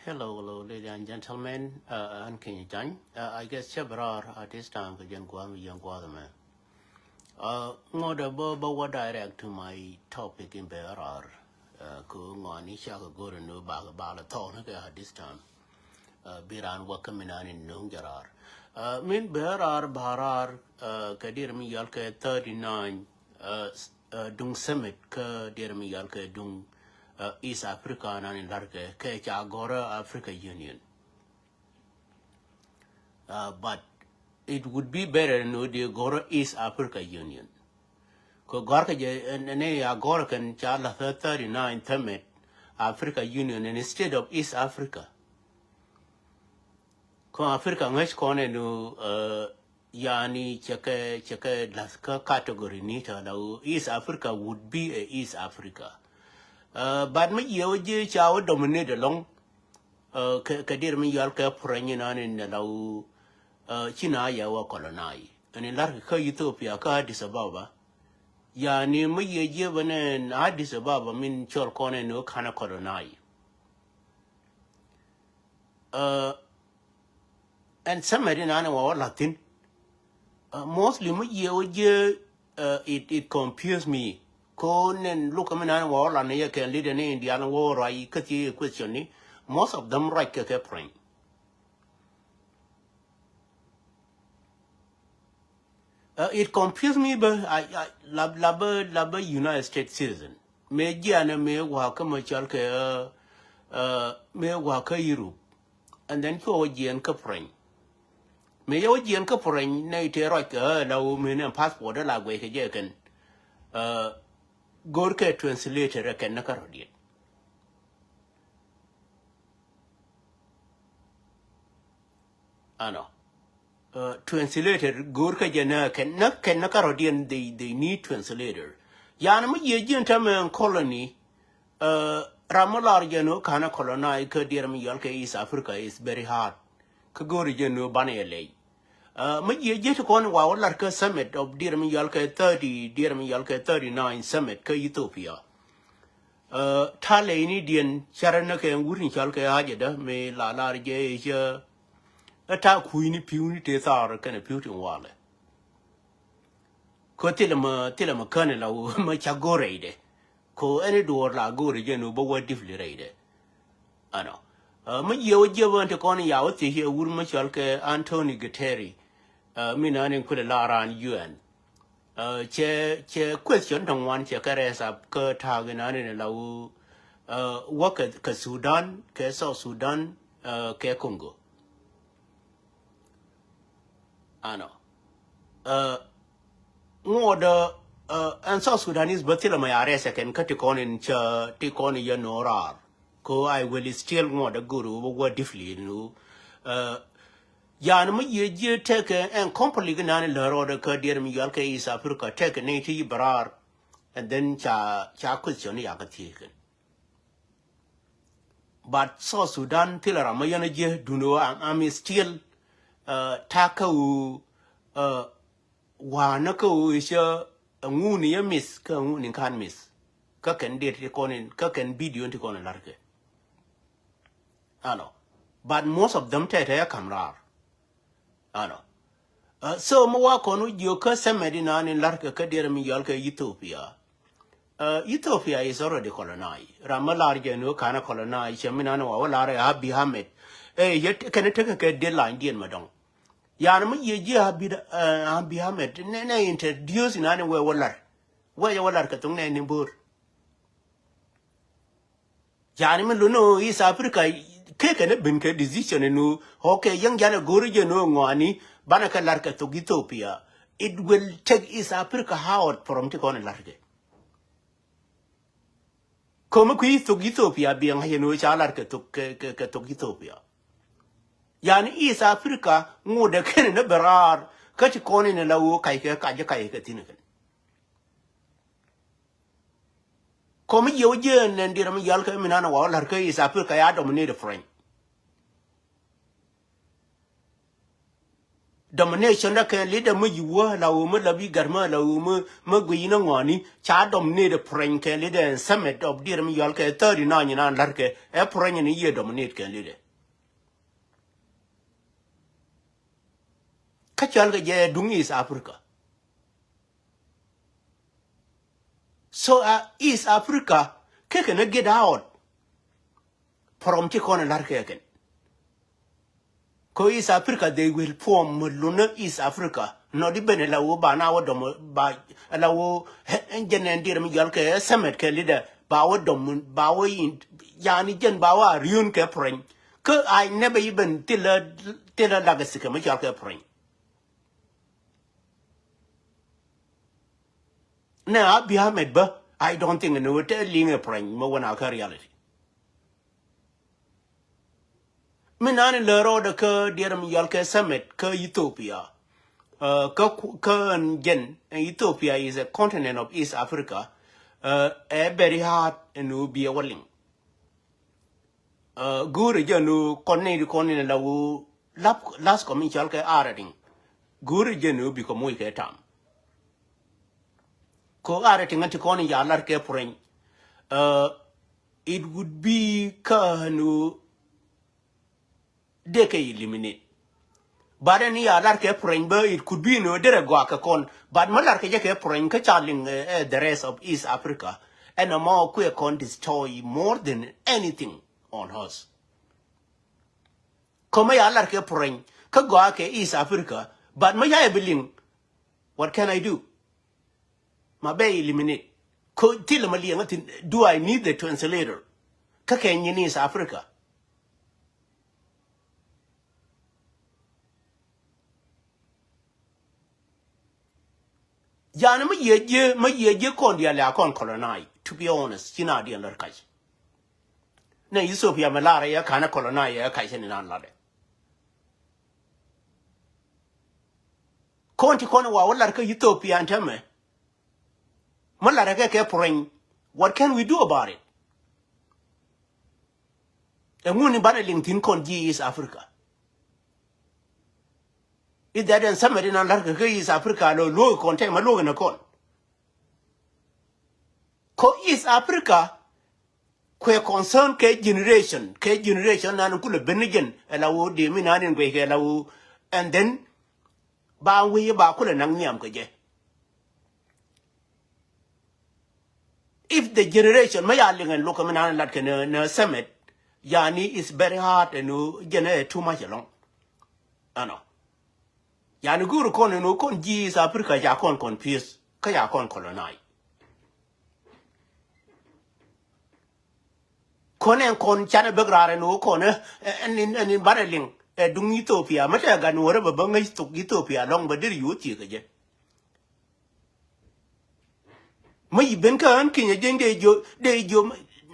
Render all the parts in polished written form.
Hello, ladies and gentlemen. And can you join? I guess Chebrar at this time, because young Guadama. Not about what direct to my topic in Berar. Ngani Shaka go to know about a tone at this time. Biran welcoming on in Nungarar. Min Berar Barar, Kadirmi Yalka 39, Dung Summit, Kadirmi Yalka Dung. East Africa and in Larke, Agora Africa Union. But it would be better no the Agora East Africa Union. Because Gorka and Agora can Charla 39 Temet Africa Union and instead of East Africa. Because Africa Mesh Kone no Yani Cheke Laska category nita now East Africa would be a East Africa. But me ye chow dominate along Kadir me yalka pranyan in the low China yawa colonai. And in Larka Ethiopia ka Addis Ababa. Ya ni me ye when an Addis Ababa mean chol kone no kana colonai. And some in Anawa Latin. Mostly me ye it confused me. Con and look at me war and you can lead an Indian war. I could see a question. Most of them right praying. It confused me, but I love United States citizen. Me Giana me waka machalke me waka Europe. And then go Gian Capring. Me yo Gian Capring, Nate right now me and passport like way again. Gorka translator can nakarodiet. Ano. Translator Gorka jana can nakarodian they need translator. Yanama ye gentleman colony Ramalar jano kana colonize Kadirmi Yalka East Africa is very hard. Kagori jano banele. Ye jet on Larka summit of Dirmi Yalka 30, Dirmi Yalka 39 summit ka Ethiopia. Tale Indian Charanaka and Wooden Chalka Ajada me la large a ta queenie puny tethar can a putin wale. Cotilama colonel machagorade. Co any door la go regenu but what diffly raide. Ano. Yo given to Connie out here, Woodmachalke Anthony Guterres. Minan could a lara and UN. Che question don't want your caress up Kurtagan and a low work at Sudan, South Sudan, Congo. Ano. More the and South Sudan is Batilla my arrest I can cut a con in take on your Norar. Co I will still more the guru what diffly, Yan ye take and completely none the road Kurdir Miyalka is Africa take a native barar and then cha question yakataken. But South Sudan till Ramayanaje do know I'm still Takau Wanako is a moon miss can can miss. Kakan did the conin kakan be doing to con a larke. I know. But most of them take a camera. Ano. So Mowa Konu Yoka Medina in Larka Kadirmi Yalka Ethiopia. Ethiopia is already colonized. Ramalarja no kana colonized, Shaminano or Lara Abihamed. Yet can take a deadline, dear madam. Yanama ye Abihamed, Nene introduced in anywhere waller. Where you are Katung and Bur. Janima Luno is Africa. Cake and a binker decision and no, okay, young Jana Gorija no Ngwani, Banaka Larka to Ethiopia. It will take East Africa out from Tikon Larke. Komaki to Ethiopia being Hino Chalarka to Ethiopia. Yan East Africa, more the Canada Berar, Katikon in a low Kaika Kajaka Tinakan. Come yo jen and Diram Yalka Minana Larka is Africa, I dominate a friend. domination na can leader mu yuwa la mu la bi garma la mu gwi na ngoni cha dominate the prank can leader and summit of dear mi yal ke 39 na larke e prank ni ye dominate can leader ka chal ga je dung East Africa so East Africa can get out from Chikon larke again. Ko East Africa they will form Luna East Africa. Not even la wo ba na wo dom ba la wo engine and dear mi yal ke summit ke leader ba wo dom ba wo yani jen ba wa ryun ke pren. Ko I never even tilla legacy ke mi yal ke pren. Now behind ba I don't think no telling a pren mo wana ka reality. Minani lero de ke dear mi yal ke summit ke Ethiopia. Ethiopia is a continent of East Africa. Very hard and will be a willing. Good, you know, continent la wu last commercial ke arating. Good, you know, become weak at time. Ko arating anti corning yalar ke pring. It would be kanu deke eliminate. But any other ke pring, it could be no dere guaka con, but malar ke pring ke charling the rest of East Africa, and a more queer con destroy more than anything on us. Come alar ke pring, ke guake East Africa, but my billing, what can I do? My bay eliminate. Do I need the translator? Kake in East Africa. Yana ma ye kon dia la kon colonize, to be honest, you know the other kai. Na Ethiopia malara ya kana colonize ya kai sen nan lade. Konti kono wa wala ka Ethiopia antame. Malara ke pring. What can we do about it? And when bana LinkedIn kon ji East Africa. If that and somebody in America East Africa low content my low in a con. Ko East Africa kwe concern ke generation and kule benigen elawo de minanin kwe ke elawo and then ba we ba kule nang niam ke je. If the generation may aling and look minanin lat ke na summit yani is very hard and no too much along. Ano. Yani guru kon no kon ji East Africa ya kon confuse ka ya kon colonize. Konen kon chana begrare no kon and in baraling dung Ethiopia mata ga no reba bangai to Ethiopia long badir yuti ga je. Mai ben kan kinya jenge jo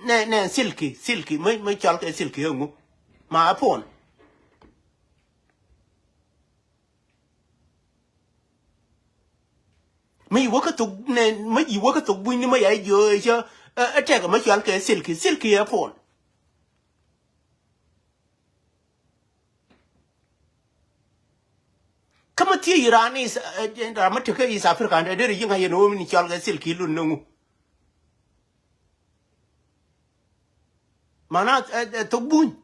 ne silky mai chal ke silky ngu ma apon. Mai waka to ne mai waka to buini mai ai jo jo attack mai chal ke silky apon. Kama ti Iran is Ramatuka is Africa and there you know in Chalga silky lungu. Mana to boon.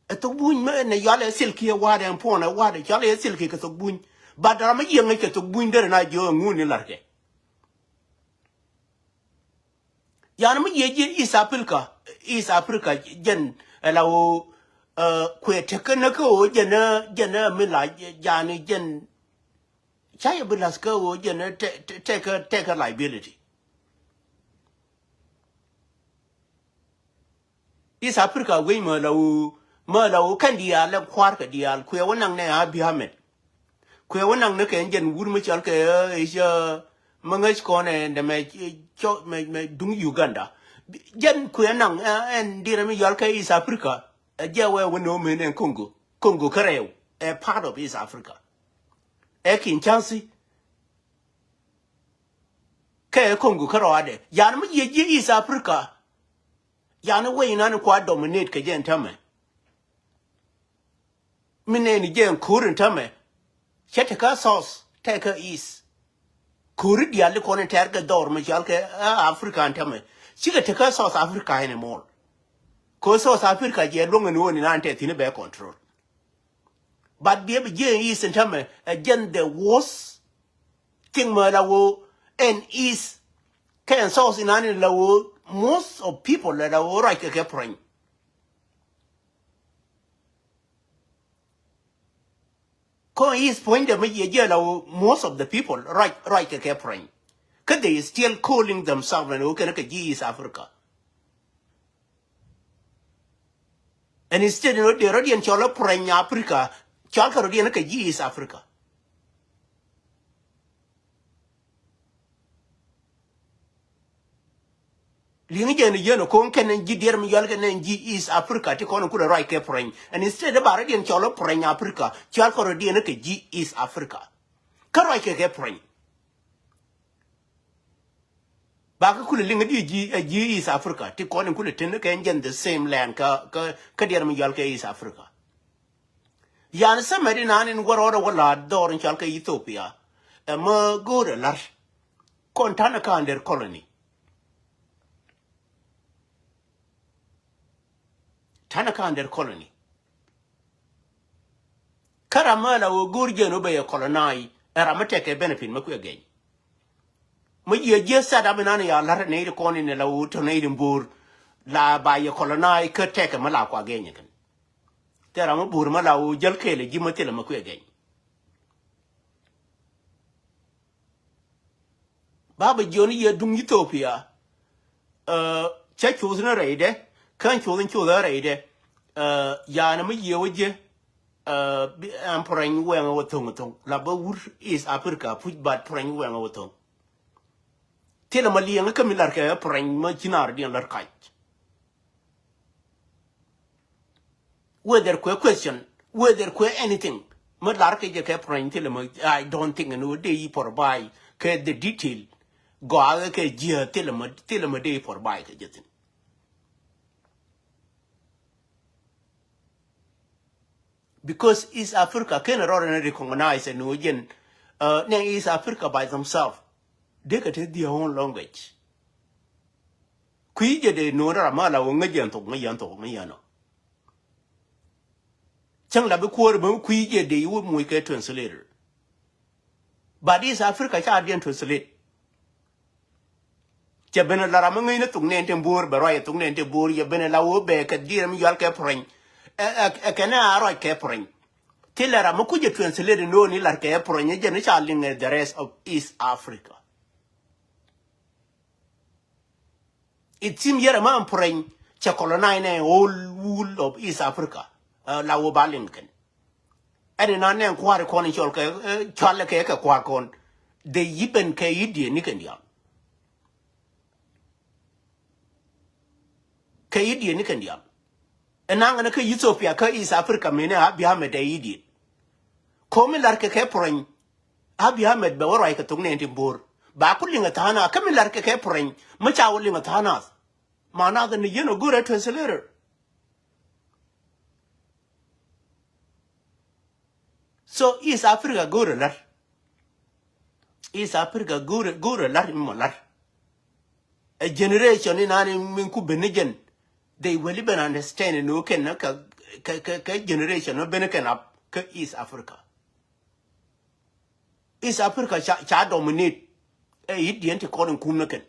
A to boon man a yale silky a water and pon a water, jolly silky to boon. But I'm a young like to boon there and I do a moon in Larke. Yanama ye East Africa, jen allow queer tekanako, jena mila, jani jen Chayabulasco, jena take a liability. East Africa, we merlow candia, la quarka dial, queer one ang ne behind. Queer one ang neck engine, wood much is Mangaj corner and the dung Uganda. Jen Kuanang and Dirami Yalka is Africa, a Jawa Winomen and Congo, Kareo, a part of East Africa. Ekin Chancy ke Congo karode yan mu ye East Africa yan we nan kwa dominate ke jen tame mine ni jen kurin tame chete ka sauce take east kuri dia le konen terga dor mu jalke Africa tame chiga te ka South Africa anymore ko South Africa je longa ni woni nan te tine be control but be jen east tame again the worst thing mala wo and east can South in an law most of people that are right ke praying ko is point the me most of the people right ke praying cuz they still calling themselves and okay ke East Africa and instead they already in chola praying Africa chalka already ke East Africa lingi jeni jeno kon kenen jider mi yalga nen ji East Africa ti kono kula right ke praying and instead about already in chola praying Africa chalka already ke ji East Africa ka right ke praying baka kule linga di ji East Africa ti kono kule tin ke engen the same land ka der mi yalga East Africa yan samari nanin warora wala dorin chalka Ethiopia ma gore lar kontana ka under colony Tanaka under colony. Karamala wo gurje no be colonize era mateke benefit maku again. Mo ye just said abinana ya lar ne ko ni la wo to ne bur la ba ye colonize ke teke mala ko again kan. Tera mo bur mala wo jel kele jimatele maku again. Baba joni ye dung Ethiopia cha chuzna reide kan chuzin chuzara reide ya na mo ye woje am praying when I was tongue. La Bour is Africa, put bad praying when I was tongue. Tell a Malian Camilarca praying Machinar in Larkite. Whether question, whether anything, Malarca kept praying till I don't think a new day for buy, the detail, go out a year till a day for buy. Because East Africa cannot already recognize and again, East Africa by themselves. They can take their own language. Kuije de Nuer Amala Ungajan to Mayano. Chang la before Kuije de you will get translator. But East Africa can't translate. Jabena Laramangina to Nantembur, Baraya to Nantembur, Yabena Lao Beck, a dear Yalka Pring. A cana right capering. Tell her Makuja translate no ni like a pring, the rest of East Africa. It seems you're a man praying, Chacolonine, all wool of East Africa, Lao Balinkin. And in an inquiry corner, Charlie Cake, Quarkon, the Yipen Kaidi Nikandian. Kaidi Nikandian. And I'm going to Ethiopia, East Africa, Mina, Abihamed, they idiot. Come like a capering. Abihamed, Bawaraka to Nantimbur. Bakuling at Hana, coming like a capering, much owling at Hana's. Mana than the good at translator. So East Africa good a lot. East Africa good a lot in Molar. A generation in an Minku Benigan. They will even understand and okay, generation no benekan up East Africa. East Africa cha dominate idiot according Kunakan.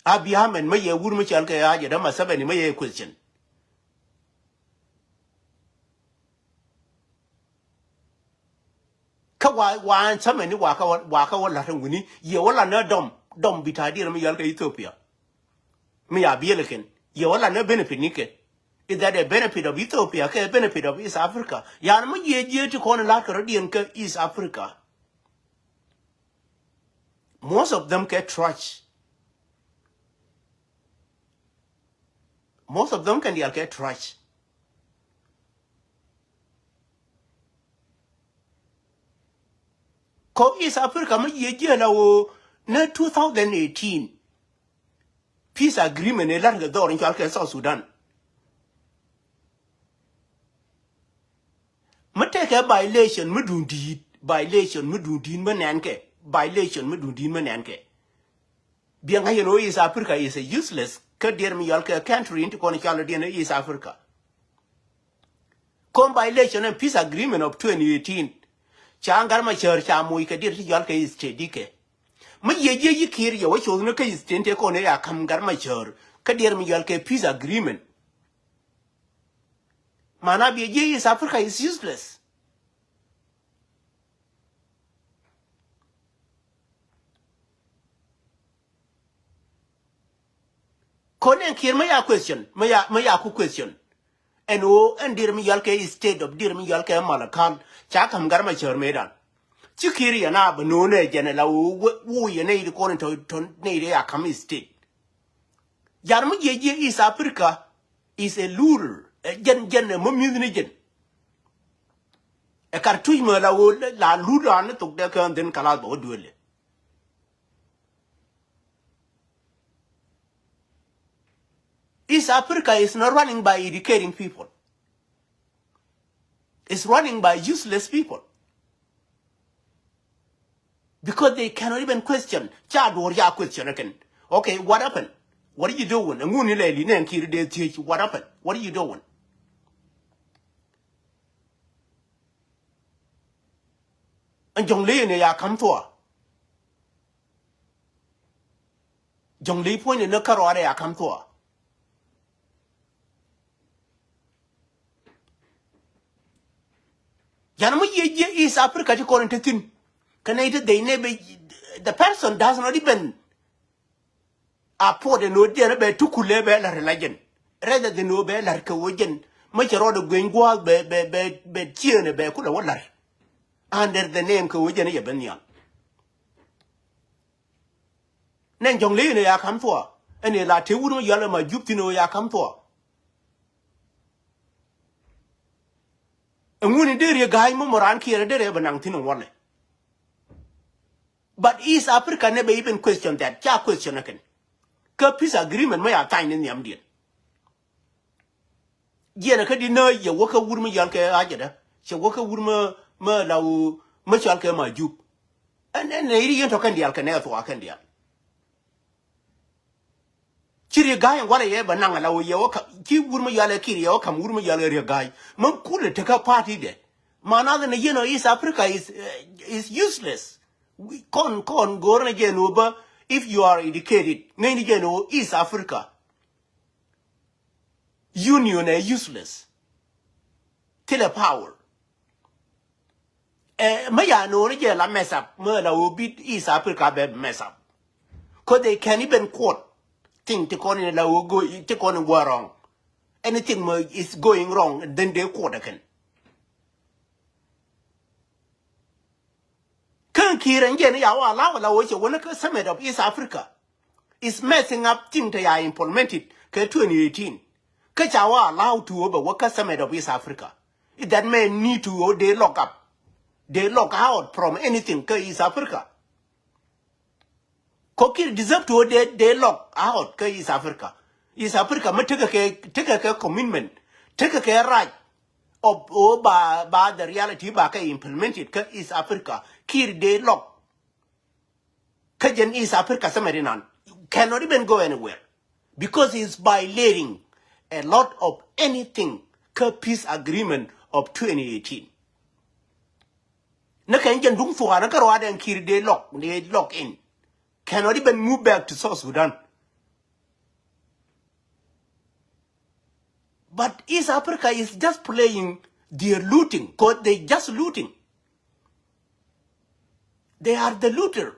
Abiam and Maya Wurmichalka Yadama 7 Maya question. Kawa wan some any waka Latin Winnie, ye all are not dumb bitadi Mayalka Ethiopia. Me Abielican. You all are no benefit, Nike. Is that a benefit of Ethiopia, a benefit of East Africa? Yanama ye to call like a East Africa. Most of them get trash. Most of them can get trash. Ko East Africa, ye na 2018 peace agreement ne lar ga dor in jalke South Sudan mateke violation mudundi violation mudundi mananke violation mudundi mananke bien ga yeno is Africa is a useless ka der mi yalke country into kon chalo den is Africa con violation and peace agreement of 2018 changar ma church amoy ka der yalke is tedike ma yeje yikir yo cho no ka is tente ko ne ya kam gar ma chur ka der mi yalke peace agreement mana bi yeje is Africa is useless konen kir ma ya question ma ya ku question and dir mi yalke state of dir mi yalke malakan cha kam gar ma chur medan chikiri ya na no ne jene la wo ye ne ko to ne ya kam state yar mi yeje is Africa is a lure jen mo mi ni jen e kartu ma la wo la lure an to de kan den kala bo duele East Africa is not running by educating people. It's running by useless people. Because they cannot even question. Chad or ya question again. Okay, what happened? What are you doing? What happened? What are you doing? And Jonglei ne ya come to her. Jonglei point in the car ya come to her. Janamo ye is Africa to call into thin. Canada, they never, the person does not even afford a no dear be to kulebe la religion. Rather than no be like a wagon, much rather going wild be cheer be kula waller. Under the name Kawajan Yabania. Nan Jonglene ya come for, and a latte would yellow my Juptino ya come for. And when did a guy Moranki and a Rebanantino Wally? But East Africa never even questioned that. Ja question again. Peace agreement may have time in the Amdian. Yena ka dino ye woka wurma yalke ajada. She woka wurma ma lau machalke ma jup. And then lady yen token the alcanel to Akandia. Chiri guy and what I ever nang allow ye woka, ki wurma yale kiri or come wurma yale guy. Mum could take a party there. Man other than East Africa is useless. Con go again over if you are educated. Name again East Africa. Union is useless. Telepower. Maya no again la mess up. Murder will beat East Africa bed mess up. Cause they can even quote. Think to call in will go take on war wrong. Anything is going wrong, and then they quote again. Kir and Jenny our allow which one summit of East Africa is messing up things they are implemented 2018. Kachawa allowed to over work summit of East Africa. If that man need to they lock up. They lock out from anything East Africa. Kokir deserve to they lock out East Africa. East Africa may take a commitment, take a right of by the reality back implemented East Africa. Kir they lock. Kajan East Africa Samarinan cannot even go anywhere. Because it's violating a lot of anything peace agreement of 2018. Nakanjan dung for Anakarwada and Kir they lock in. Cannot even move back to South Sudan. But East Africa is just playing their looting, because they just looting. They are the looter.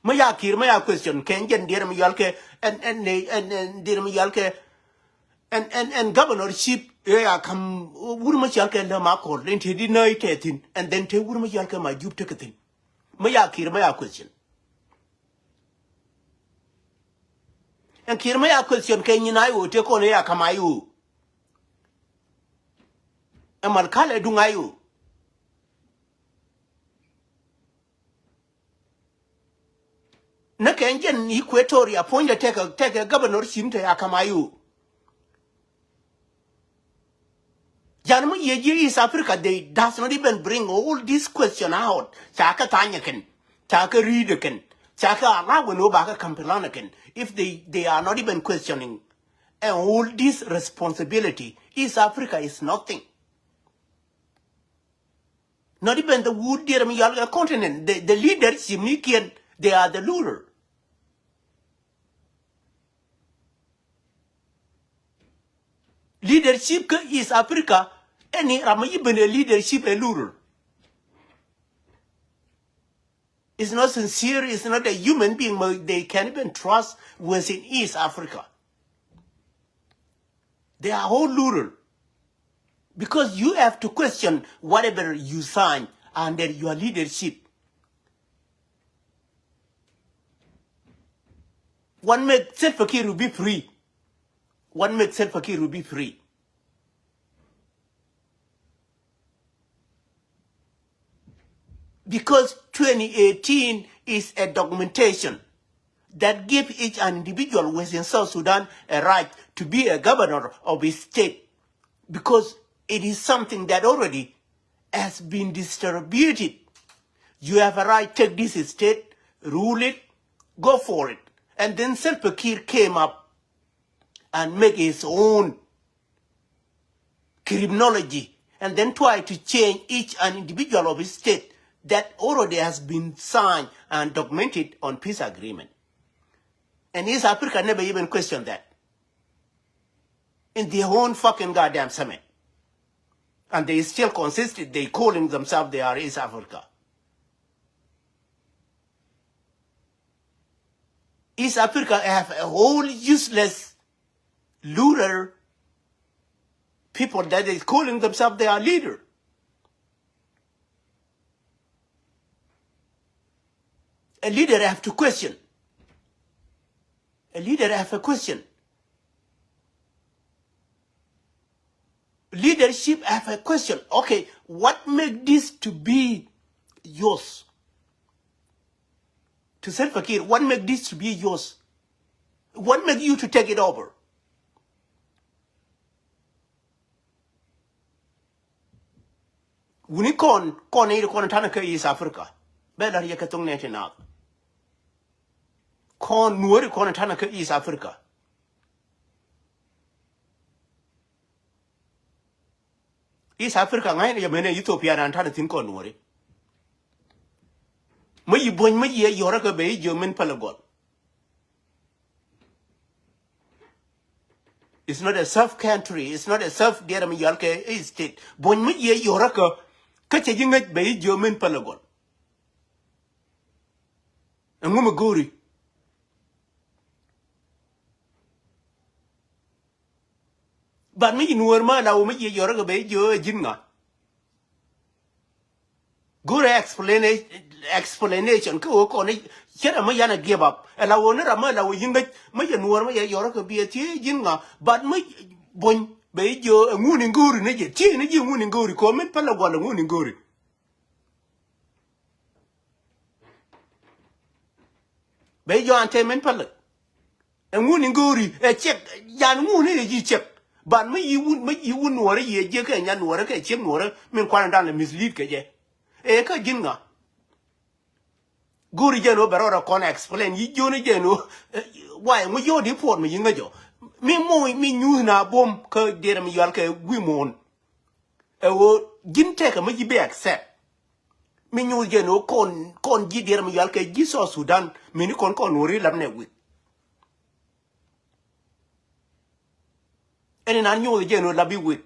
Maya question, Kenyan dear Miyalke and dear Miyalke and governorship come Wurmachalke and Lamakor, then he denied it, and then te Wurmachalke my jupe ticketing. Maya question. And Kirmaya question Kenyan I will take on air Kamayu. And Malkale Dungayu. na kenjen Equatoria appointed take a governor simte akamayu. Janmu yeji East Africa, they does not even bring all this question out. Chaka Tanyakan, Chaka Readakan, Chaka Alawano Baka Kampilanakan, if they are not even questioning. And all this responsibility, East Africa is nothing. Not even the wood dear continent, the leaders, they are the ruler. Leadership is Africa, any even a leadership a ruler. It's not sincere, it's not a human being they can even trust within East Africa. They are all ruler. Because you have to question whatever you sign under your leadership. One makes Salva Kiir will be free. One makes Salva Kiir will be free. Because 2018 is a documentation that gives each individual within South Sudan a right to be a governor of his state. Because it is something that already has been distributed. You have a right to take this state, rule it, go for it. And then Salva Kiir came up and make his own criminology and then try to change each an individual of his state that already has been signed and documented on peace agreement. And East Africa never even questioned that. In their own fucking goddamn summit. And they still consisted, they calling themselves they are East Africa. East Africa have a whole useless, looter people that is calling themselves they are leader. A leader have to question. A leader have a question. Leadership have a question. Okay, what make this to be yours? To Salva Kiir, what make this to be yours? What make you to take it over? Wuni kon tanaka East Africa. Bela yaka tong nete na. Kon Nueri kon tanaka East Africa. East Africa ngai ya mene Ethiopia na tana tin kon Nueri. Mai bon mai ye yora ka be German palagol. It's not a self country, it's not a self dear me yalke state. Bon mai ye yora ka che jinga be German palagol. Nguma gori. But me Nuer ma na o me ye yora ka be jo jinga. Good explanation. Ko ko ni chera ma yana give up. Ela wona rama la wo yinga ma ya Nuer ma ya yora ka be tie jinga. But me bon be jo nguni nguri ne je tie ne je nguni nguri ko men pala gwala nguni nguri. Be jo ante men pala. Nguni nguri e check ya nguni ne ji check. But me you Nuer ye je ka nya Nuer ka check Nuer men kwana dan le mislead ka je. E ka jinga. Guri jeno berora kona explain yi joni jeno why mo yo di port me yinga jo mi mo mi nyu na bom ka dere mi yal ka wi mon e wo ginte ka mi be accept mi nyu jeno kon ji dere mi yal ka ji so Sudan mi ni kon wori lam ne wi ene na nyu jeno labi wi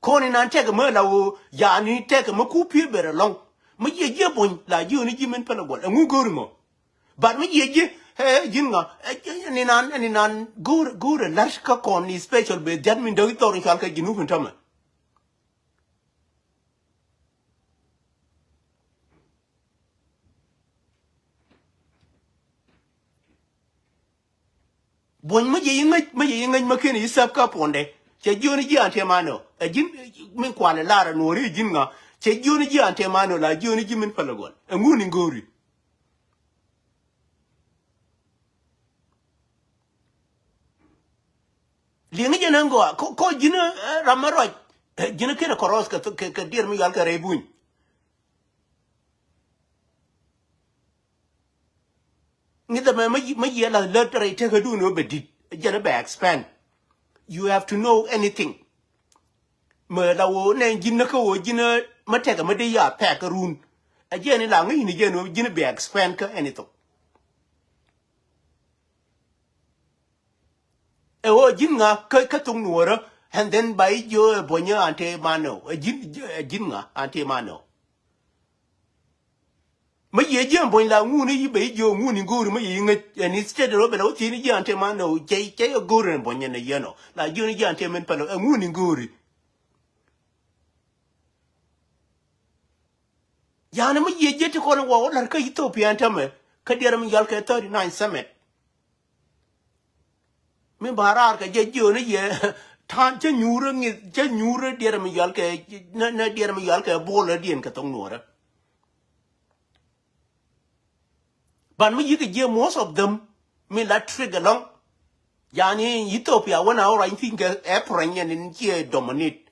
Koni nan teka me la wo ya ni teka me ku pi bere long me ye bon la ju ni jimen pala gol ngu gor mo but me ye jinga ni nan gor lash ka kon ni special be jan min do to rin kal ka jinu fun tama bon me ye ngai me ken isap ka ponde che ju ni ji ante mano a jin min kwale lara no ri jinga che joni ji ante mano la joni ji min palagol nguni ngori lingi jena ngo ko jina ramaro jina kena koros ka dir mi yal ka rebun ngida ma yela letter te ka du no bedit jena ba expand you have to know anything ma la wo ne jina ka wo jina ma te ka ma de ya pack run a jena la ngi ni jena jina ba expand ka anything e wo jinga ka tung nuora and then by jo bonya ante mano jinga ante mano ma ye jam boy la nguni yi be jo nguni nguru ma yi ngat and instead ro be lo ti ni ante mano che guru bonya ne yeno la jo ni ante men palo nguni nguru yana ma ye je te ko wo la ka Ethiopia ante me ka dera mi yal ka 39 summit min barar ka je jo ni ye tan che nyure ngi che nyure dera mi yal ka na dera mi yal ka bola dien ka tong nuora but me you get most of them me la trigger long yani Ethiopia when our I think apron in here dominate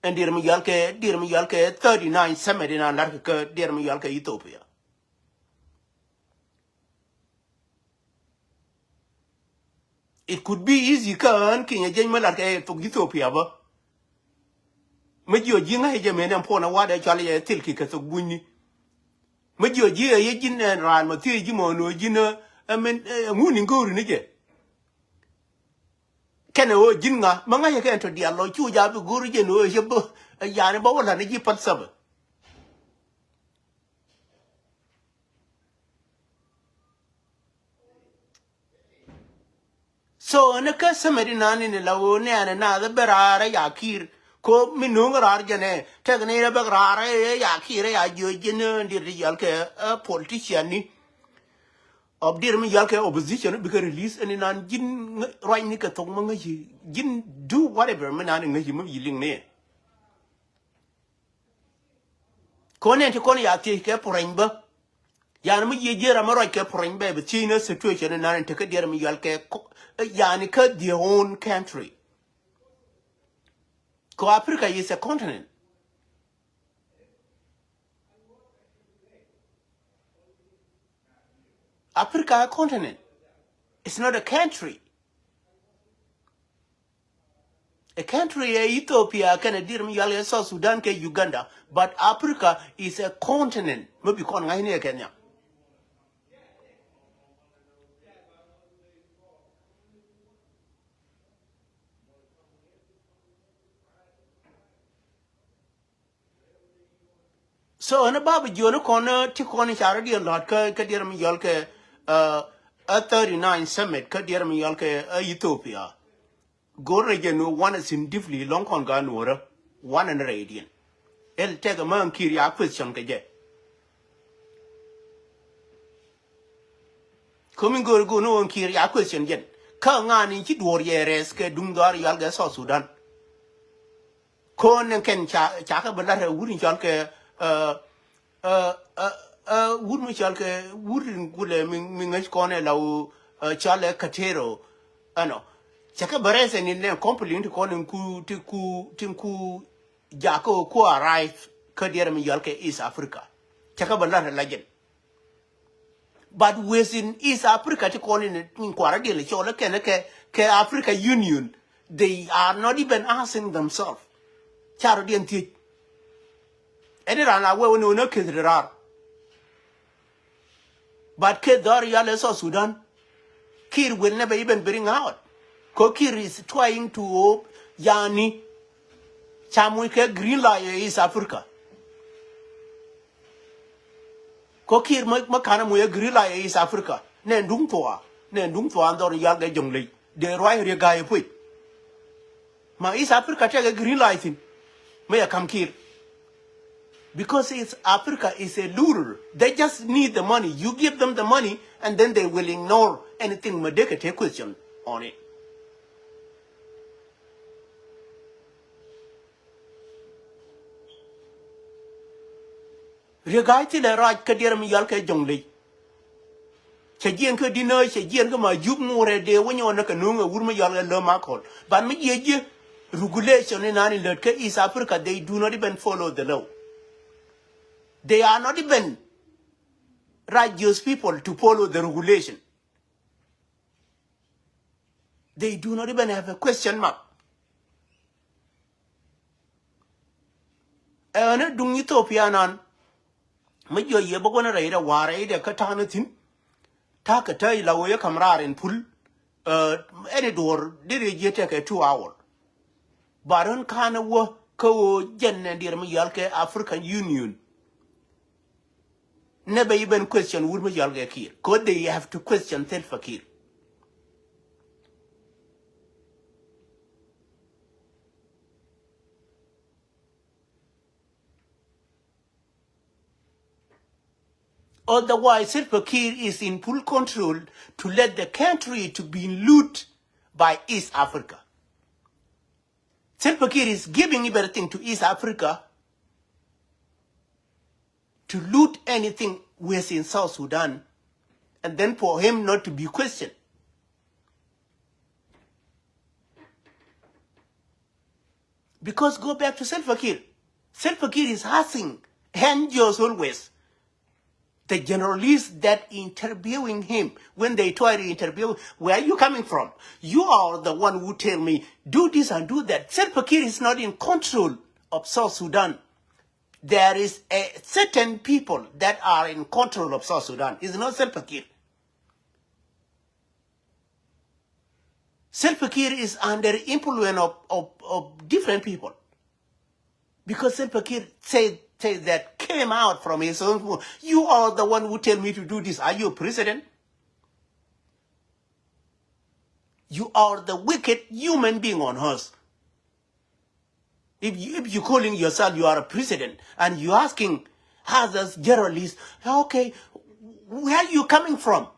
and dear me yalke 39 summit in Antarctica dear me yalke Ethiopia it could be easy kan kinya jeng malaka to Ethiopia ba me jo jinga he jeme na pona wada chale ya tilki ka to bunni me jo ji ye jin ran ma ti ji mo no jina amen nguni ngori ni je kene o jinga manga ye kan to dia lo chu ja bi guru je no je bo ya ne ba wala ni ji pat sab so ne ka samedi nani ne lawo ne ana na da berara ya kir ko minung rar jane tegne ra berara ya kir ya jo jin dir yal ke politician ni of dir mi yal ke opposition bi ka release and nan jin right ni ka tong manga ji jin do whatever me nan ngi mi yiling ne ko ne te ko ya ti ke porenba yani mi ye jera ma right ke porenba be china situation nan te ka dir mi yal ke yani ka their own country ko Africa is a continent Africa a continent it's not a country Ethiopia can dir mi yal South Sudan ke Uganda but Africa is a continent maybe kon ngai ne Kenya so ana baba jono kono ti kono chara di lot ka dir mi yal ke a 39 summit ka dir mi yal ke Ethiopia gore je no one is in diffly long kon ga no one and radian el tega man kiri a question ke je coming go no on kiri a question je ka ngani ti dor yeres ke dungdar yal ga South Sudan kon ken cha ka bala wurin jal ke wur mi chal ke wurin gule mi ngai kone lau chale katero ano chaka barese ni ne complete kone ku jako ku arrive ka dier mi yal ke East Africa chaka bala lajen but within East Africa ti kone ni kwara de le chola ke Africa Union they are not even asking themselves charo dien ti Edirana we no kidrar. But Kedar Yales Sudan, Kir will never even bring out. Kokir is trying to Yani Chamwike Green Lion is Africa. Kokir Makana Muya Green Lion is Africa. Nendungtoa Andor Yaga Jungli. The Roy guy put. Ma East Africa take a green light in. May I come here? Because it's Africa is a lure. They just need the money. You give them the money, and then they will ignore anything Madeka take question on it. Regaiti le raj kadir mi yal ke jongle. Chajien ke dino chajien ke ma yup more de wenyo na kanunga wurma yal le makol. But me ye regulation in any lurke East Africa, they do not even follow the law. They are not even righteous people to follow the regulation. They do not even have a question mark. Ene dung Ethiopia nan me yo ye bagona raida ware de katanatin ta ka tai lawo ye kamrar in pul any door did ye take a 2 hour. Baron kana wo ko jenne dir me yalke African Union. Never even question would me yalke kir. Could they have to question Self Kir? Otherwise, Self Kir is in full control to let the country to be looted by East Africa. Self Kir is giving everything to East Africa to loot anything within South Sudan, and then for him not to be questioned. Because go back to Self Kir. Self Kir is asking, and yours always, the journalists that interviewing him, when they try to interview, where are you coming from? You are the one who tell me, do this and do that. Self Kir is not in control of South Sudan. There is a certain people that are in control of South Sudan. It's not Self Kir. Self Kir is under influence of different people. Because Self Kir said that came out from his own mouth. You are the one who tell me to do this. Are you a president? You are the wicked human being on earth. If you're calling yourself you are a president and you're asking others journalists, okay, where are you coming from?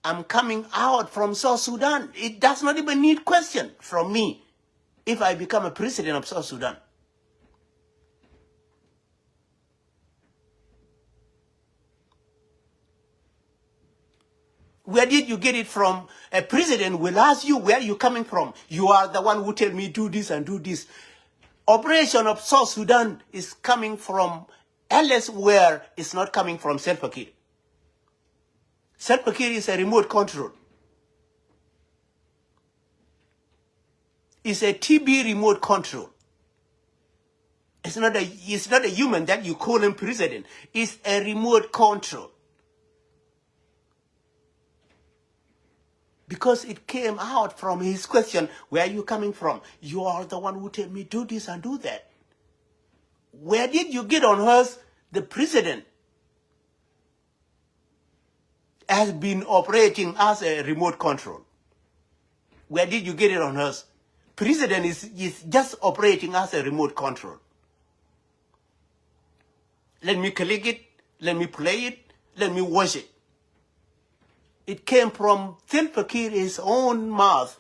I'm coming out from South Sudan. It does not even need question from me if I become a president of South Sudan. Where did you get it from? A president will ask you where you're coming from. You are the one who tell me do this and do this. Operation of South Sudan is coming from elsewhere. It's not coming from Self Kir. Self Kir is a remote control. It's a TB remote control. It's not a human that you call him president. It's a remote control. Because it came out from his question, where are you coming from? You are the one who tell me do this and do that. Where did you get on earth? The president has been operating as a remote control. Where did you get it on earth? President is just operating as a remote control. Let me click it, let me play it, let me watch it. It came from Self Kir's own mouth.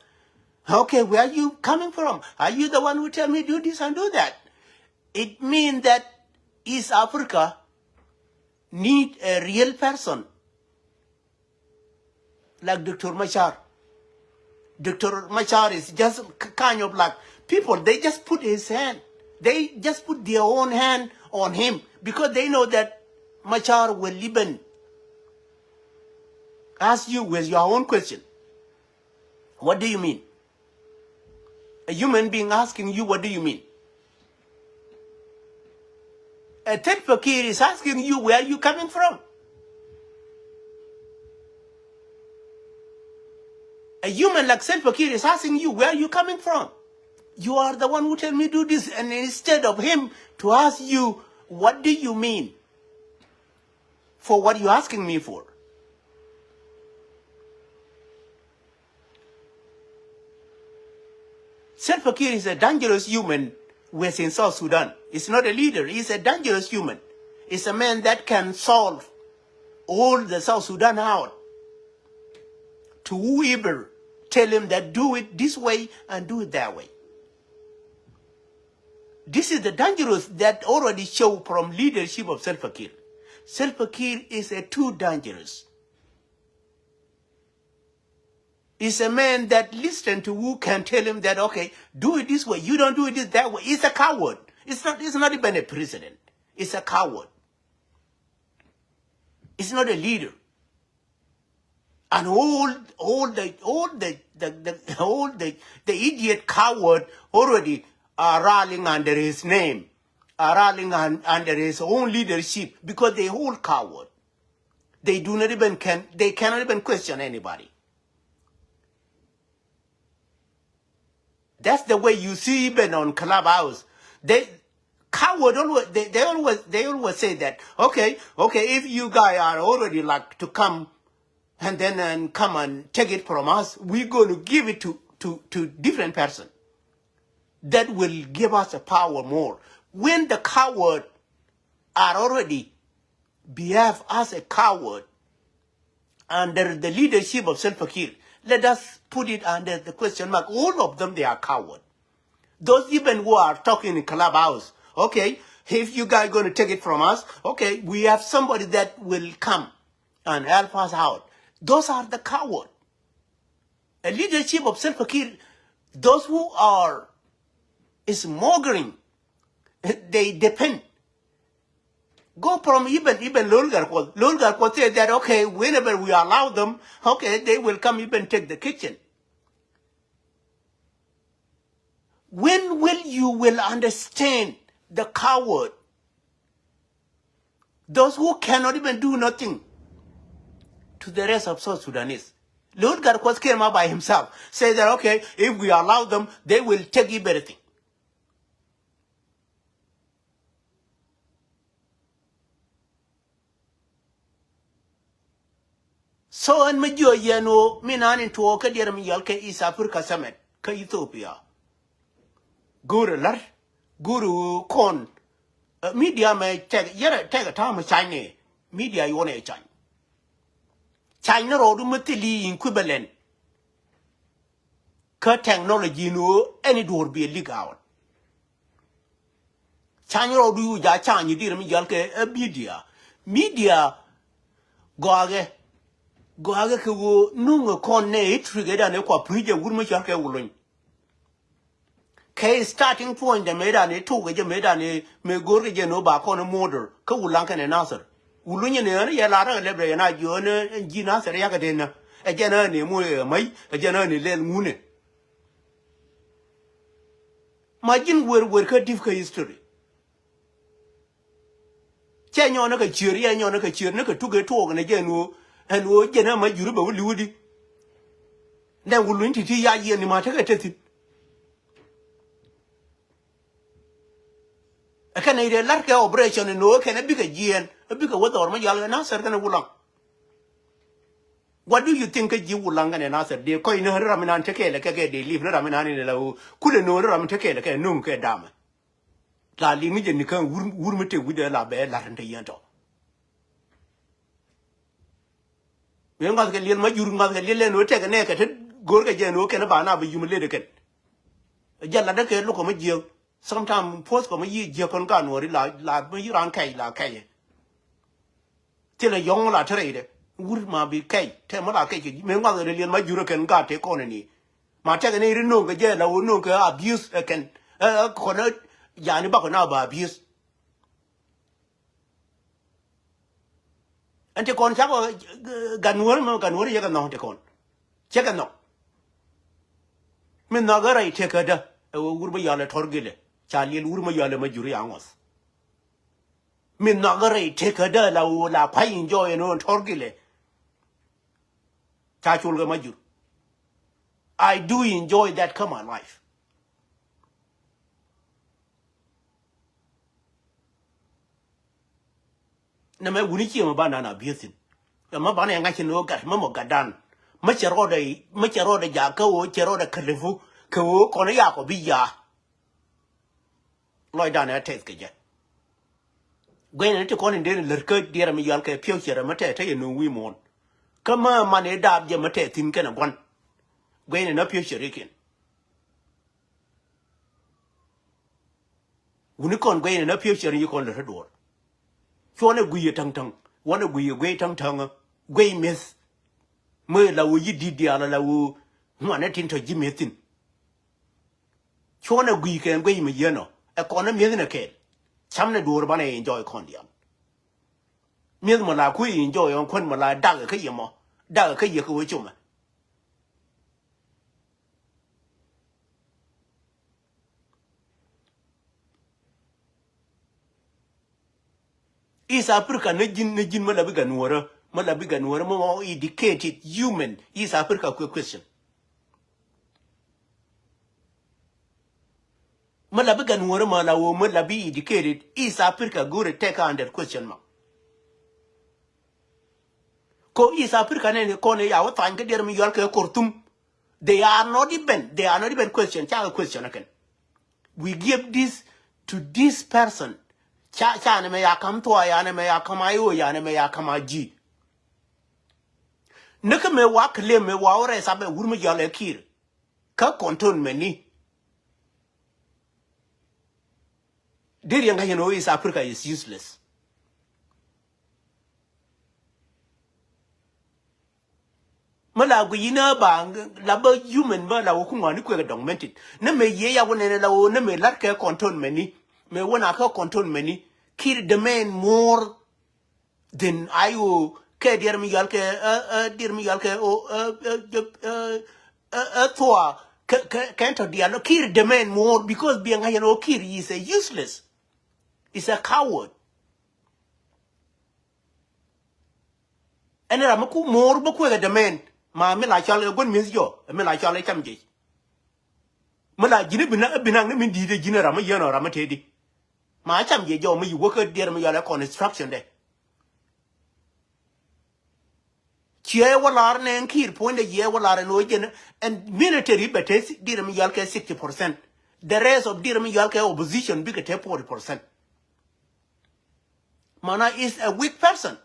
Okay, where are you coming from? Are you the one who tell me do this and do that? It means that East Africa need a real person like Dr. Machar. Dr. Machar is just kind of like people, they just put his hand. They just put their own hand on him because they know that Machar will even ask you with your own question. What do you mean? A human being asking you, what do you mean? A third fakir is asking you, where are you coming from? A human like Self Fakir is asking you, where are you coming from? You are the one who tell me do this, and instead of him to ask you, what do you mean for what you're asking me for? Self Fakir is a dangerous human within South Sudan. It's not a leader, he's a dangerous human. It's a man that can solve all the South Sudan out to whoever tell him that do it this way and do it that way. This is the dangerous that already show from leadership of Salva Kiir. Salva Kiir is too dangerous. He's a man that listen to who can tell him that, okay, do it this way. You don't do it that way. He's a coward. It's not even a president. It's a coward. It's not a leader. And all the idiot coward already are rallying under his name, are rallying under his own leadership because they all coward. They cannot even question anybody. That's the way you see even on Clubhouse. Coward they always say that, okay, if you guys are already like to come and come and take it from us, we're going to give it to different person that will give us a power more. When the coward are already behave as a coward under the leadership of Salva Kiir, let us put it under the question mark. All of them, they are coward. Those even who are talking in Clubhouse, okay, if you guys going to take it from us, okay, we have somebody that will come and help us out. Those are the coward. A leadership of Salva Kiir, those who are smothering, they depend. Go from even Lulgar. Lulgar say that, okay, whenever we allow them, okay, they will come even take the kitchen. When will you will understand the coward? Those who cannot even do nothing to the rest of South Sudanese. Lulgar came up by himself, say that, okay, if we allow them, they will take everything. So and major yano minan into oka dear Miyalke is Africa Summit, Ka Ethiopia. Guru con media may take a time of China. Media you want a China. China or Matili equivalent. Ka technology no any door be a leak out. China or do you ja China, you dear Miyalke a media. Media go ko nungo kon ne trigger ne kwa prije wurmo chanke wulun ke starting point de meda ne to ge meda ne me gorge je no ba kon model ko wulan kan nasar wulun ne ya la ra lebre na jo ne ji nasar ya ga den e je na ne mu mai e je na ne lel mu ne majin wer ka dif ka history che nyo na ka chiri ya nyo na ka chiri na ka tuge to ne je no and we get my Yuruba Woody. Then we'll win to tea and the matter. A Canadian lark operation and no can a bigger GN, a bigger water or my yellow and answer than a woolong. What do you think a Jew long and answer? They coin her Raminan take like a they leave Raminan in a low, couldn't know Ram take like a nunca dam. La limit and you can wourmete with a la belle Larente Yanto. We ngot ke lien ma jur ngot ke lien no te ke ne ke gor ke je no ke na ba na be yum le de ke ja la de ke lu ko ma je sometime post ko ma yi je kon ka no ri la ma yi ran kai la kai te le yong la tre de wur ma bi kai te ma la kai ke me ngot ke lien ma jur ke nga te ko ne ni ma te ke ne ri no ke je la wo no ke abuse ken ko na ya ni ba ko na ba abuse and te kon chako ganwar ya no te kon cheka no min na gara te ka da urba ya le torgile chali urma ya le majuri angos min na gara te ka da la pa enjoy no torgile cha chul ga majur. I do enjoy that come on life. Na me wuni chi ma bana na biesin ma bana nga chi no gat ma mo gadan ma chero de ja ka o chero de kalefu ka o ko na ya ko bi ya loy dan na tes ke je gwen ne te ko ne de ler ka dira mi yal ka pyo chero ma te no wi mon ka ma ne da je ma te tin ke na bon gwen ne na pyo chero ken Unikon gwe na future you kon le door. Chwana gwe tang. Wana gwe tang. Gwe miss. Me la wu yi di ala la wu. Mwana tinto jimetin. Chwana gwe ke gwe me yeno. A kona miss na ke. Chamne door bana enjoy kondiam. Miss mo la ku enjoy on kon mo la dag ke yemo. Dag ke ye ko chuma. East Africa nejin malabiga Nuer more educated human East Africa question. Malabiga Nuer malawo malabi educated East Africa go to take under question mark. Ko East Africa ne ko ne yawo tan ke der mi yol ke kortum. They are not even question again. We give this to this person. Cha ne me ya kam to ya ne me ya kama yo ya ne me ya kama ji. Neke me wa kle me wa ore sabe wurme jale kir. Ka konton meni. Diri yanga yeno is Africa is useless. Mala gu yina bang laba human ba la ku ngani ku ga documented. Ne me ye ya wona la wo ne me lat ka konton meni. Me wona ka konton meni. Kir demand more than ayu ke dir mi gal ke thwa can't dialogue. Kir demand more because being Kir is a useless. Is a coward. And Ramaku more book demand. Ma me la chale gon mis yo. Me la chale chamje. Mala jine binang min di de jine rama yano rama tedi. Ma chamje jo me work there me yala construction de. Chie walar ne Kir point the year walar no jen and military betes dir me yalke 60%. The rest of dir me yalke opposition big at 40%. Mana is a weak person.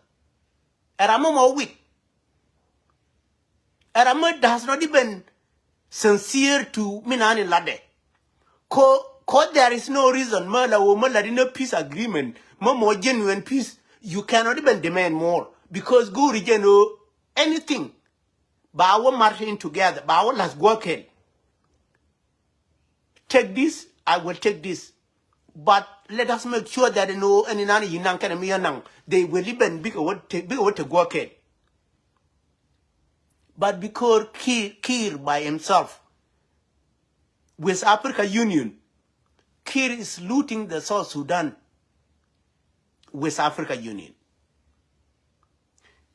Arama more weak. Arama does not even sincere to Minani Lade. Ko there is no reason Mala or Mala in a peace agreement, more genuine peace, you cannot even demand more. Because go region anything. Bawa marching together. Bawa let's work in. Take this, I will take this. But let us make sure that they know any nani yinang kana miyanang. They will even big what to work in. But because Kir by himself, with Africa Union, Kir is looting the South Sudan with Africa Union.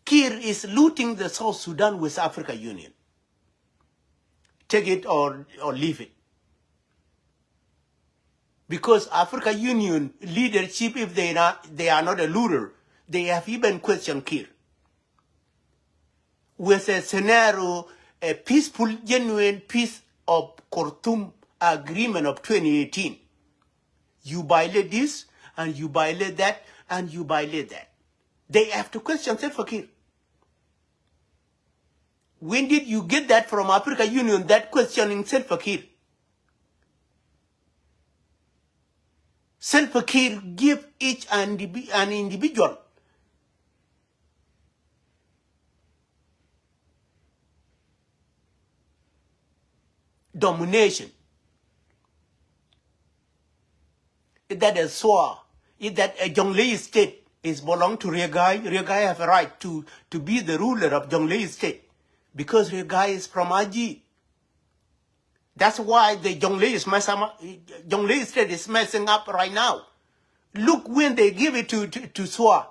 Kir is looting the South Sudan with Africa Union. Take it or leave it. Because Africa Union leadership, if they are not a looter, they have even questioned Kir. With a scenario, a peaceful, genuine peace of Khartoum agreement of 2018. You violate this, and you violate that, and you violate that. They have to question Salva Kiir. When did you get that from Africa Union, that questioning Salva Kiir? Salva Kiir give each an individual domination. Is that a Swa? Is that a Jonglei state is belong to Regai? Regai have a right to be the ruler of Jonglei state. Because Regai is from Aji. That's why the Jonglei state is messing up right now. Look when they give it to Swa.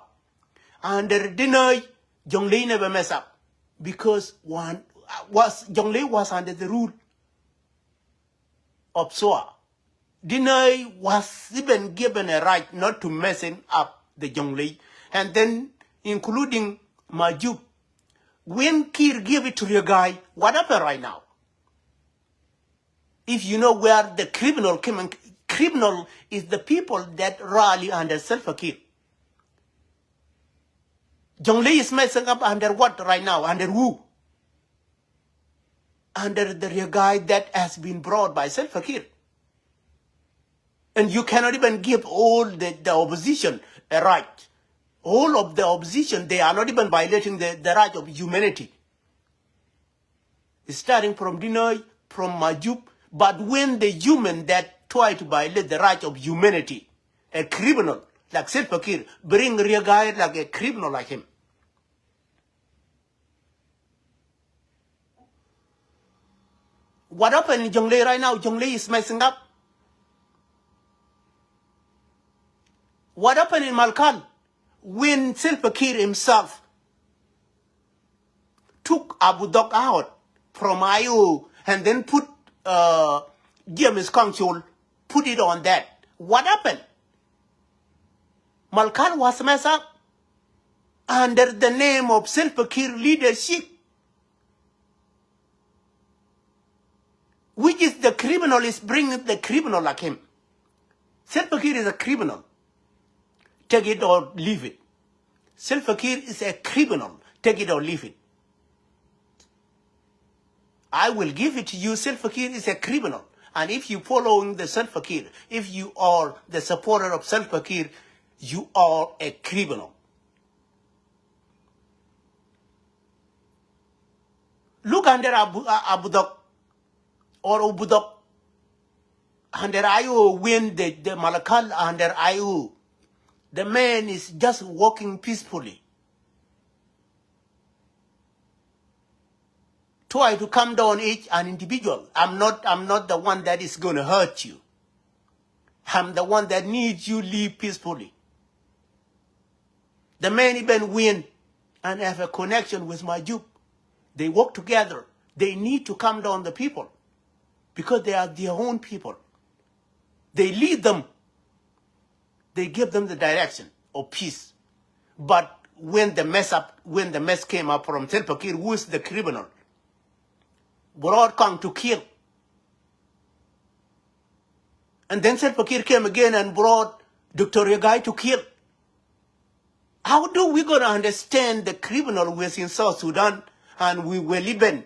And they deny Jonglei never mess up. Because Jonglei was under the rule of Swa. Dinai was even given a right not to messing up the Jonglei. And then including Majuk. When Kir gave it to your guy, what happened right now? If you know where the criminal is the people that rally under Salva Kiir. Jonglei is messing up under what right now? Under who? Under the guy that has been brought by Salva Kiir. And you cannot even give all the opposition a right. All of the opposition, they are not even violating the right of humanity. Starting from Dinoy, from Majub, but when the human that try to violate the right of humanity, a criminal like Salva Kiir, bring a guy like a criminal like him. What happened in Jonglei right now? Jonglei is messing up. What happened in Malkal? When Salva Kiir himself took Abu Dhak out from IO and then put James Council, put it on that. What happened? Malkal was messed up under the name of Salva Kiir leadership, which is the criminal is bringing the criminal like him. Salva Kiir is a criminal. Take it or leave it. Salva Kiir is a criminal. Take it or leave it. I will give it to you. Salva Kiir is a criminal. And if you following the Salva Kiir, if you are the supporter of Salva Kiir, you are a criminal. Look under Abu Dhak or Abu Dhak. Under IO, when the Malakal under IO, the man is just walking peacefully. Try to calm down each an individual. I'm not the one that is going to hurt you. I'm the one that needs you live peacefully. The man even win and have a connection with my Jew. They work together. They need to calm down the people because they are their own people. They lead them. They give them the direction of peace. But when the mess came up from Salva Kiir, who is the criminal, brought come to kill. And then Salva Kiir came again and brought Dr. Yagai to kill. How do we going to understand the criminal who is in South Sudan and we will even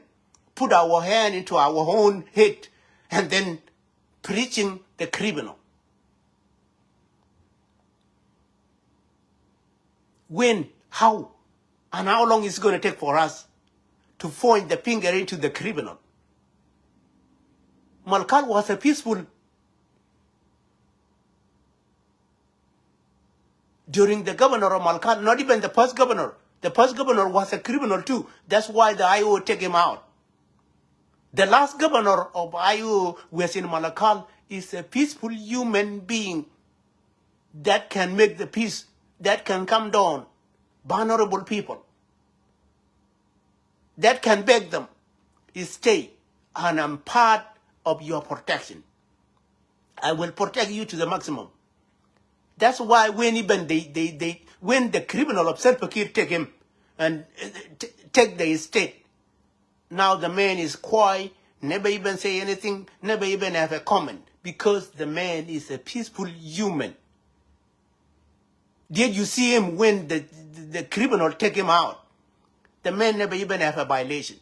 put our hand into our own head and then preaching the criminal? When, how, and how long is it going to take for us to point the finger into the criminal? Malkal was a peaceful. During the governor of Malkal, not even the first governor. The first governor was a criminal too. That's why the IO take him out. The last governor of IO was in Malakal is a peaceful human being that can make the peace, that can calm down vulnerable people, that can beg them, stay, and I'm part of your protection. I will protect you to the maximum. That's why when even when the criminal of Salva Kiir take him and take the estate, now the man is quiet, never even say anything, never even have a comment, because the man is a peaceful human. Did you see him when the criminal take him out? The man never even have a violation.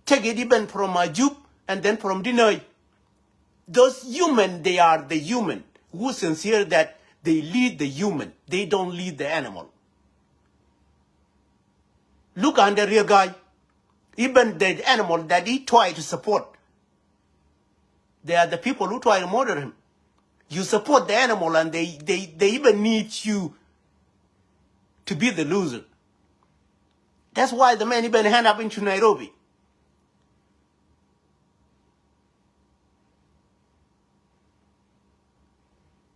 Take it even from Ajub and then from Dinoy. Those human, they are the human who sincere that they lead the human. They don't lead the animal. Look under your guy. Even the animal that he tried to support, they are the people who try to murder him. You support the animal and they even need you to be the loser. That's why the man even hand up into Nairobi.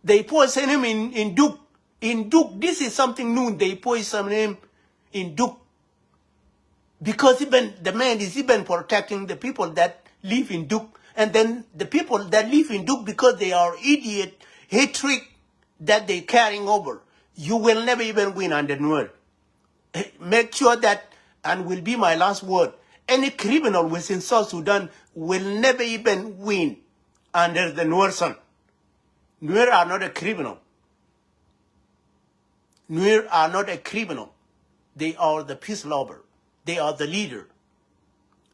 They poison him in Duke. In Duke, this is something new. They poison him in Duke. Because even the man is even protecting the people that live in Duke. And then the people that live in Duke, because they are idiot, hatred that they're carrying over, you will never even win under Nuer. Make sure that, and will be my last word, any criminal within South Sudan will never even win under the Nuer son. Nuer are not a criminal. Nuer are not a criminal. They are the peace lover. They are the leader.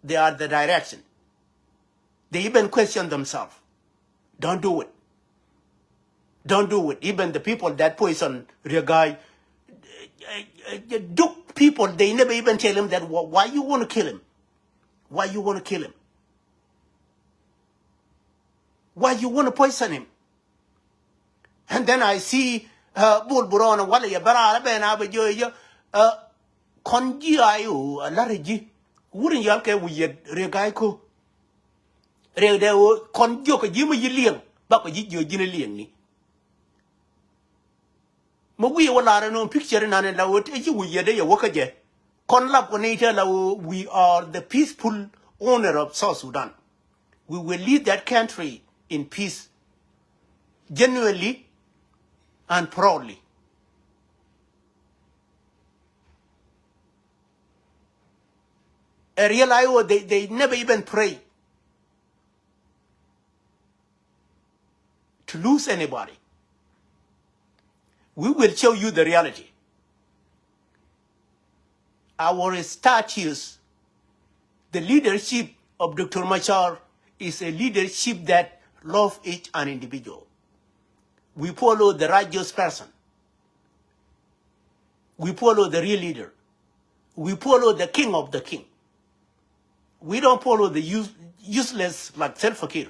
They are the direction. They even question themselves. Don't do it. Don't do it. Even the people that poison Regai, Duke people, they never even tell him that why you want to kill him. Why you want to kill him? Why you want to poison him? And then I see Bull Buron Walla Yabara Ben Abajo Konji Ayu Lariji. Wouldn't Yalke with Regaiko? Redeo Konjoka Jimmy Yilian, but with you Jinilian. We will not know picture and I would take you with your day work again. We are the peaceful owner of South Sudan. We will lead that country in peace, genuinely and proudly. A real IO, they never even pray to lose anybody. We will show you the reality. Our status, the leadership of Dr. Machar is a leadership that loves each an individual. We follow the righteous person. We follow the real leader. We follow the king of the king. We don't follow the useless like Salva Kiir.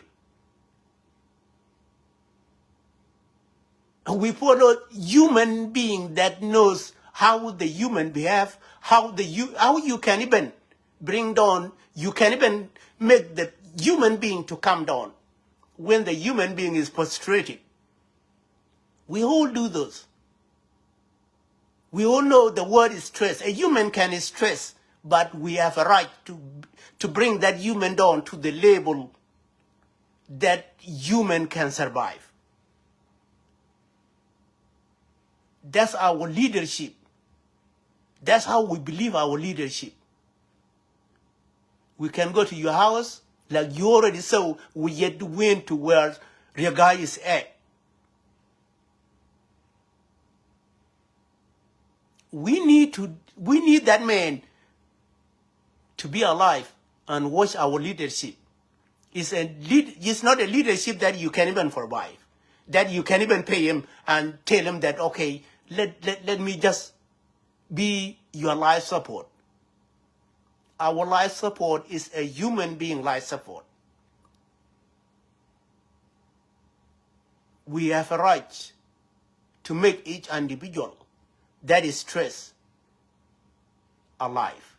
We follow human being that knows how the human behave, how you can even bring down, you can even make the human being to come down when the human being is prostrated. We all do those. We all know the word is stress. A human can stress, but we have a right to bring that human down to the level that human can survive. That's our leadership. That's how we believe our leadership. We can go to your house, like you already saw, we yet went to where your guy is at. We need that man to be alive and watch our leadership. It's not a leadership that you can even survive, that you can even pay him and tell him that, okay, let me just be your life support. Our life support is a human being life support. We have a right to make each individual that is stressed alive.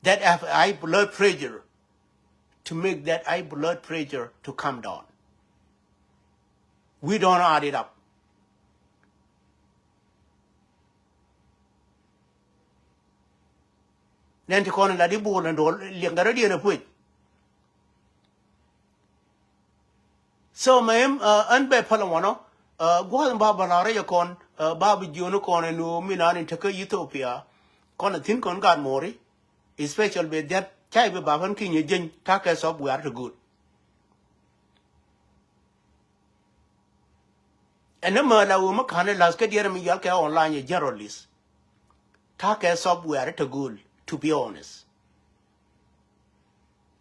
That have high blood pressure, to make that high blood pressure to come down. We don't add it up. Then to call la di bol and all liangara di na pui. So ma'am, unbe palawano, guan baba na re yakon, babu juno kon and no minan in Taka Ethiopia, kon a thin kon got mori, especially with that type of baban king yin, takas up we are good. And no matter woman can last get your yaka online a generalist. Takas up we are good. To be honest.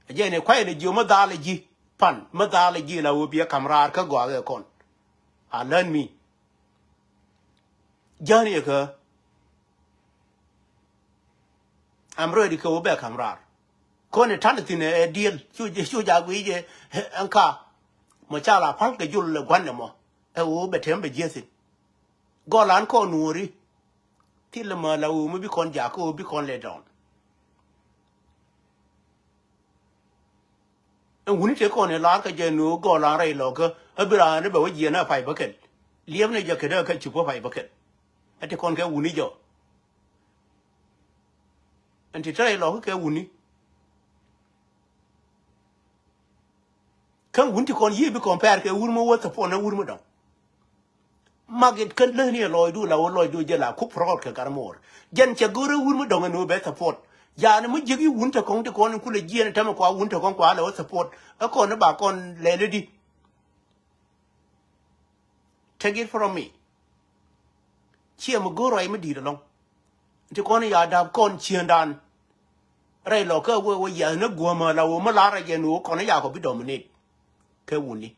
Again, a quiet geomodology pan, methodology, will be a camera con. I learn me. Johnny, I'm ready to go back, camera. Con a tantin a deal, should jagwe and car. Machala punk a jewel of Guanamo, a wobe temper jessit. Golan con Nueri. Till the mother will be con Jaco, be con let down. And when you take on a lark again, no go on a locker, a brand about a year and a 5 bucket. Liam a jacket, a chupa 5 bucket. At the conca wunijo. And to try a locker wuni. Come win to con ye be compared to a woman worth upon a woman. Margaret can learn here, Lloyd do, Lloyd do, Jella, cook for all Caramore. Jen Chagura woman don't know better support. Yan Mujigi wouldn't a con to con and cool a year and Tamaqua wouldn't a conquer support a corner back on lady. Take it from me. Chia Magura, I did along. To corner yard have con cheered on. rai lo ka we ya na go ma la wo ma la ra je no ko na ya ko bi dominate ke wuni